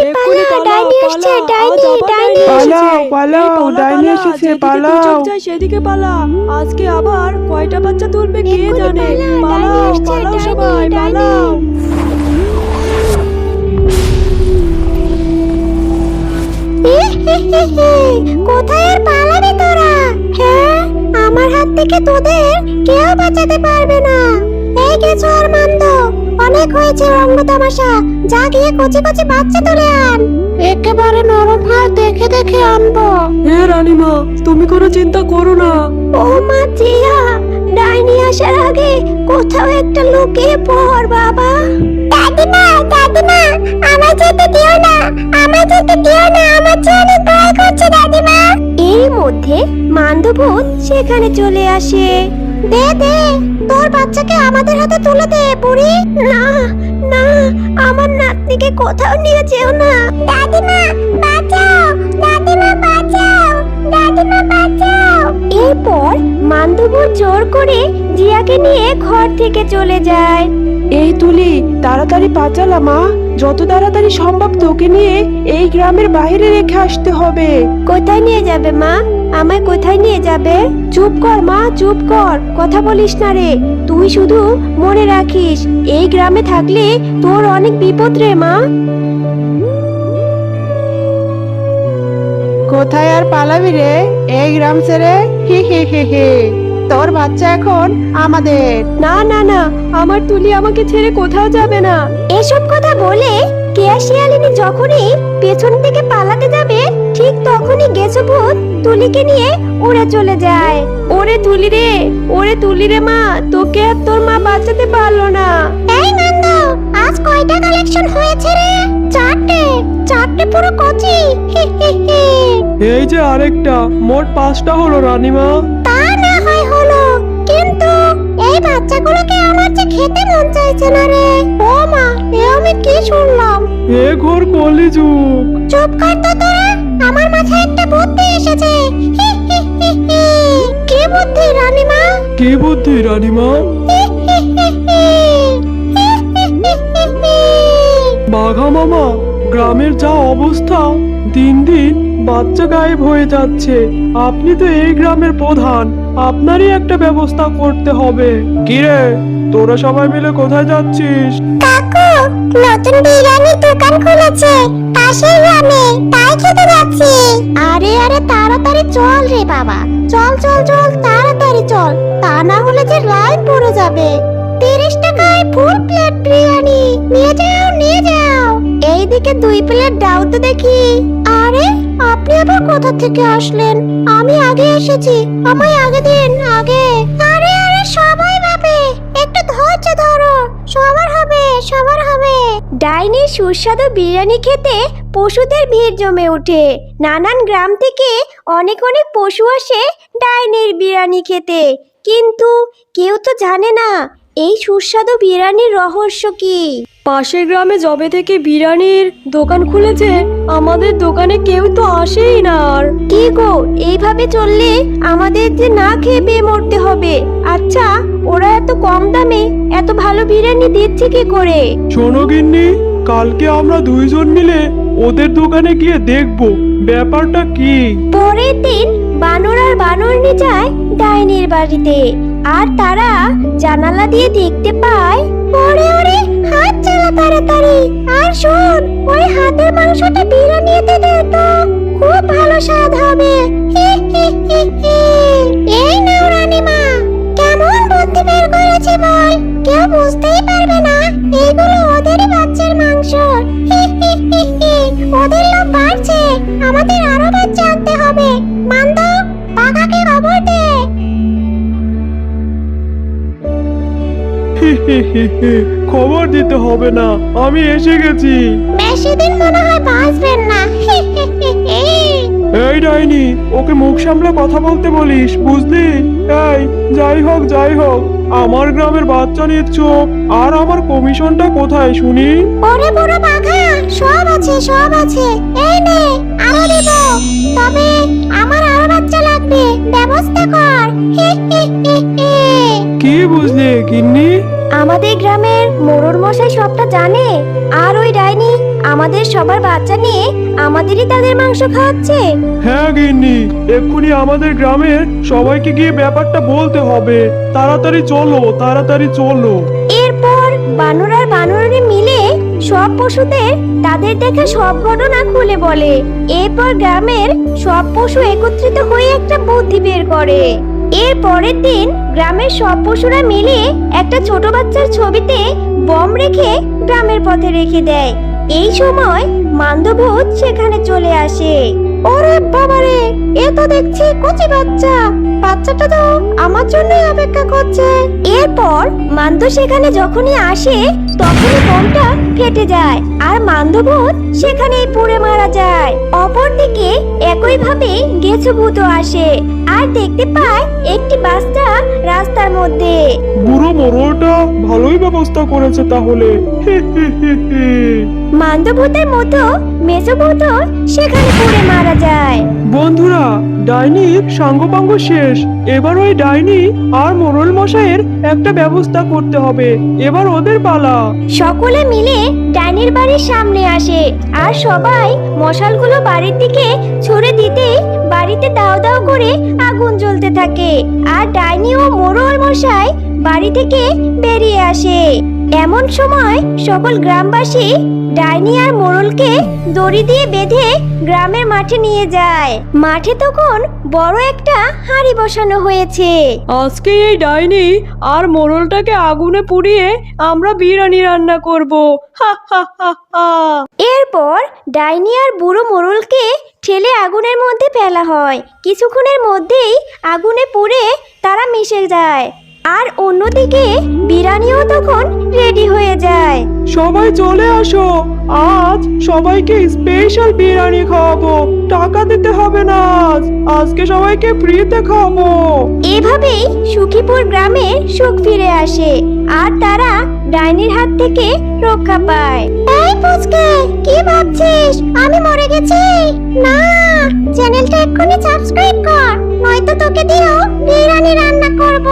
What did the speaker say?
তাড়াতাড়ি পালা, ডাইনি আসছে, ডাইনি ডাইনি পালাও পালাও, ডাইনি এসেছে, পালাও। সেদিকে পালা। আজকে আবার কয়টা বাচ্চা তুলবে কে জানে। পালাও পালাও সবাই পালাও। কোথায় আর পালাবি তোরা? হ্যাঁ, আমার হাত থেকে তোদের কেউ বাঁচাতে পারবে না। এই গেছো আর মান্দ, অনেক হয়েছে রঙ্গ তামাশা। যা গিয়ে কচি কচি বাচ্চা তুলে আন। একেবারে নরম হাত দেখে দেখে আনবো। হ্যাঁ রানীমা, তুমি কোনো চিন্তা করো না। ও মা জিয়া, ডাইনি আসার আগে কোথাও একটা লুকিয়ে পড় বাবা। দাদিমা দাদিমা, আমার যেতে দিও না, আমার যেতে দিও না, আমার যে অনেক ভয় করছে দাদিমা। এর মধ্যে মান্ডভূত সেখানে চলে আসে। দে দে, তোর বাচ্চাকে আমাদের হাতে তুলে দে বুড়ি। না না, আমার নাতনিকে কোথাও নিয়ে যেও না। দাদিমা বাঁচাও, দাদিমা বাঁচাও, দাদিমা বাঁচাও। এরপর মান্ডভূত জোর করে জিয়াকে নিয়ে ঘর থেকে চলে যায়। এই তুলি, তাড়াতাড়ি পাচালা মা, যত তাড়াতাড়ি সম্ভব তোকে নিয়ে এই গ্রামের বাইরে রেখে আসতে হবে। কোথায় নিয়ে যাবে মা? আমায় কোথায় নিয়ে যাবে? চুপ কর মা, চুপ কর, কথা বলিস না রে। তুই শুধু মনে রাখিস, এই গ্রামে থাকলে তোর অনেক বিপদ রে মা। কোথায় আর পালাবি রে এই গ্রাম ছেড়ে? হি হি হি হি, তোর বাচ্চা এখন আমাদের। না না না, আমার তুলি আমাকে ছেড়ে কোথাও যাবে না। এসব কথা বলে কেয়া শিয়ালিনী যখনই পেছন থেকে পালাতে যাবে, ঠিক তখনই গেছো ভূত তুলিকে নিয়ে উড়ে চলে যায়। ওরে তুলি রে, ওরে তুলি রে মা, তোকে আর তোর মা বাঁচাতে পারলো না। এই নন্দ, আজ কয়টা কালেকশন হয়েছে রে? চারটে, চারটে পুরো কচি। হি হি হি। এই যে আরেকটা, মোট 5টা হলো রানীমা। তা না হয় হলো, কিন্তু এই বাচ্চাগুলোকে আমার যে খেতে মন চাইছে না রে। ও মা, এ আমি কি শুনলাম? এ ঘোর কলিযুগ। চুপ কর তো তোরা, আমার মাথায় একটা বুদ্ধি এসেছে। হি হি হি হি। কি বুদ্ধি রানীমা? কি বুদ্ধি রানীমা? হি হি হি হি। হি হি হি হি হি। বাঘা মামা, গ্রামের যা অবস্থা, দিন দিন বাচ্চা গায়েব হয়ে যাচ্ছে। আপনি তো এই গ্রামের প্রধান, আপনারই একটা ব্যবস্থা করতে হবে। কিরে, তোরা সবাই মিলে কোথায় যাচ্ছিস? কাকু, নতুন বিরিয়ানির দোকান খুলেছে পাশের গ্রামে, তাই খেতে যাচ্ছি। আরে আরে তাড়াতাড়ি চল রে বাবা, চল চল চল, তাড়াতাড়ি চল, তা না হলে যে লাইন পড়ে যাবে। 30 টাকায় ফুল প্লেট বিরিয়ানি, নিয়ে যাও নিয়ে যাও। এইদিকে 2 প্লেট দাও তো দেখি। আরে আপনি আবার কোথা থেকে আসলেন? আমি আগে এসেছি, আমায় আগে দিন আগে। আরে আরে সবাই ভাবে, একটু ধৈর্য ধরো, সবার হবে সবার হবে। ডাইনির সুস্বাদু বিরিয়ানি খেতে পশুদের ভিড় জমে ওঠে। নানান গ্রাম থেকে অনেক অনেক পশু আসে ডাইনির বিরিয়ানি খেতে, কিন্তু কেউ তো জানে না এই সুস্বাদু বিরিয়ানির রহস্য কি। পাশের গ্রামে যবে থেকে বিরিয়ানির দোকান খুলেছে, আমাদের দোকানে কেউ তো আসেই না আর। কি গো, এইভাবে চললে আমাদের যে না খেয়ে পেয়ে মরতে হবে। আচ্ছা, ওরা এত কম দামে এত ভালো বিরিয়ানি দিচ্ছে কি করে? শোনো গিন্নি, কালকে আমরা 2 জন মিলে ওদের দোকানে গিয়ে দেখবো ব্যাপারটা কি। পরের দিন বানর আর বানরনি যায় ডাইনির বাড়িতে, আর তারা জানালা দিয়ে দেখতে পায়। ওরে ওরে, হাত চালা তাড়াতাড়ি, আর শোন, ওই হাতের মাংসটা বিরিয়ানিতে দে তো, খুব ভালো স্বাদ হবে। হি হি হি হি। এই নাও রানীমা, কেমন বুদ্ধি বের করেছি বল, কেউ বুঝতেই পারবে না এগুলো ওদেরই বাচ্চার মাংস। হি হি হি হি। ওদের লোভ বাড়ছে, আমাদের আরো বাচ্চা আনতে হবে। মান্দ, বাঘাকে খবর দে। খবর দিতে হবে না, আমি এসে গেছি। বেশি দিন মনে হয় বাঁচবেন না। হি হি হি হি। এই ডাইনি, ওকে মুখ সামলে কথা বলতে বলিস, বুঝলি? এই যাই হোক, আমার গ্রামের বাচ্চা নিচ্ছ, আর আমার কমিশনটা কোথায় শুনি? ওরে বুড়ো বাঘা, সব আছে সব আছে, এই নে আরো দেব, তবে আমার আরো বাচ্চা লাগবে, ব্যবস্থা কর। হি হি হি হি। কি বুঝলি গিন্নি? আমাদের গ্রামের মোড়ল মশাই সবটা জানে, আর ওই ডাইনি আমাদের সবার বাচ্চা নিয়ে আমাদেরই তাদের মাংস খাওয়াচ্ছে। হ্যাঁ গিন্নি, এক্ষুনি আমাদের গ্রামের সবাইকে গিয়ে ব্যাপারটা বলতে হবে। তাড়াতাড়ি চলো, তাড়াতাড়ি চলো। এরপর বানর আর বানরী মিলে সব পশুদের তাদের দেখা সব ঘটনা খুলে বলে। এরপর গ্রামের সব পশু একত্রিত হয়ে একটা বুদ্ধি বের করে। এর পরের দিন গ্রামের সব পশুরা মিলে একটা ছোট বাচ্চার ছবিতে বম রেখে গ্রামের পথে রেখে দেয়। এই সময় মান্দভূত সেখানে চলে আসে। ওরে বাবারে, এ তো দেখছি কচি বাচ্চা। বাচ্চাটা তো আমার জন্যই অপেক্ষা করছে। এরপর মান্দ সেখানে যখনই আসে তখনই বোমটা ফেটে যায় আর মান্দভূত সেখানেই পুড়ে মারা যায়। অপরদিকে একইভাবে গেছুভূত আসে আর দেখতে পায় একটি বাচ্চা রাস্তার মধ্যে। বুড়ো মোড়লটা ভালোই ব্যবস্থা করেছে তাহলে। মান্দভূতের মতো মেসোভূত সেখানে পুড়ে মারা যায়। বন্ধুরা, ডাইনির সাঙ্গপাঙ্গ শেষ। এবার ওই ডাইনি আর মোড়ল মশাইয়ের একটা ব্যবস্থা করতে হবে। এবার ওদের পালা। সকলে মিলে ডাইনির বাড়ির সামনে আসে আর সবাই মশালগুলো বাড়ির দিকে ছুড়ে দিতেই বাড়িতে দাও দাও করে আগুন জ্বলতে থাকে আর ডাইনি ও মোড়ল মশাই বাড়ি থেকে বেরিয়ে আসে। এমন সময় সকল গ্রামবাসী ডাইনি আর মোড়লকে দড়ি দিয়ে বেঁধে গ্রামের মাঠে নিয়ে যায়। মাঠে তখন বড় একটা হাঁড়ি বসানো হয়েছে। আজকে এই ডাইনি আর মোড়লটাকে আগুনে পুড়িয়ে আমরা বিরিয়ানি রান্না করব। হা হা হা হা। এরপর ডাইনি আর বুড়ো মোড়লকে ঠেলে আগুনের মধ্যে ফেলা হয়। কিছুক্ষণের মধ্যেই আগুনে পুড়ে তারা মিশে যায় আর অন্যদিকে বিরিয়ানিও তখন রেডি হয়ে যায়। সবাই চলে আসো, আজ সবাইকে স্পেশাল বিরিয়ানি খাওয়াবো। টাকা দিতে হবে না, আজকে সবাইকে ফ্রিতে খাওয়াবো। এভাবেই সুখীপুর গ্রামে সুখ ফিরে আসে আর তারা ডাইনির হাত থেকে রক্ষা পায়। এই পুচকে, কি ভাবছিস আমি মরে গেছি? না, চ্যানেলটা এক্ষুনি সাবস্ক্রাইব কর, নয়তো তোকে দিয়েও বিরিয়ানি রান্না করব।